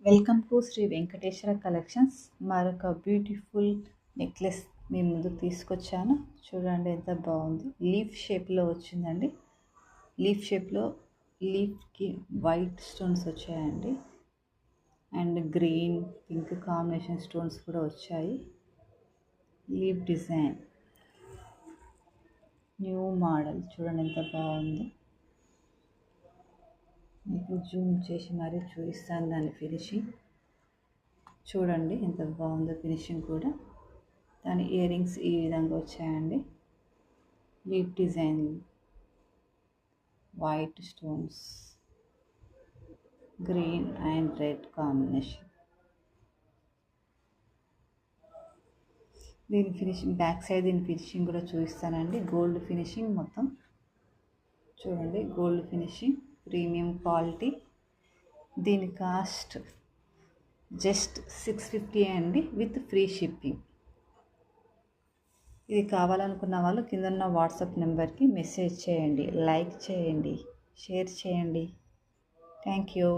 Welcome to Shri Venkateswara collections. మరొక beautiful necklace మీ ముందుకు తీసుకొచ్చాను. చూడండి ఎంత బాగుంది. లీఫ్ షేప్లో వచ్చిందండి. లీఫ్ షేప్లో లీఫ్కి వైట్ స్టోన్స్ వచ్చాయండి. And green pink combination stones కూడా వచ్చాయి. Leaf design new model. చూడండి ఎంత బాగుంది. మీకు జూమ్ చేసి మరీ చూపిస్తాను దాని ఫినిషింగ్. చూడండి ఎంత బాగుందో ఫినిషింగ్ కూడా. దాని ఇయర్ రింగ్స్ ఈ విధంగా వచ్చాయండి. Leaf design, white stones, green and red combination. దీని ఫినిషింగ్ బ్యాక్ సైడ్ దీని ఫినిషింగ్ కూడా చూపిస్తానండి. గోల్డ్ ఫినిషింగ్ మొత్తం చూడండి. Gold finishing, premium quality. దీని కాస్ట్ జస్ట్ 650 అండి, విత్ ఫ్రీ షిప్పింగ్. ఇది కావాలనుకున్న వాళ్ళు కింద ఉన్న వాట్సాప్ నెంబర్కి మెసేజ్ చేయండి, లైక్ చేయండి, షేర్ చేయండి. Thank you.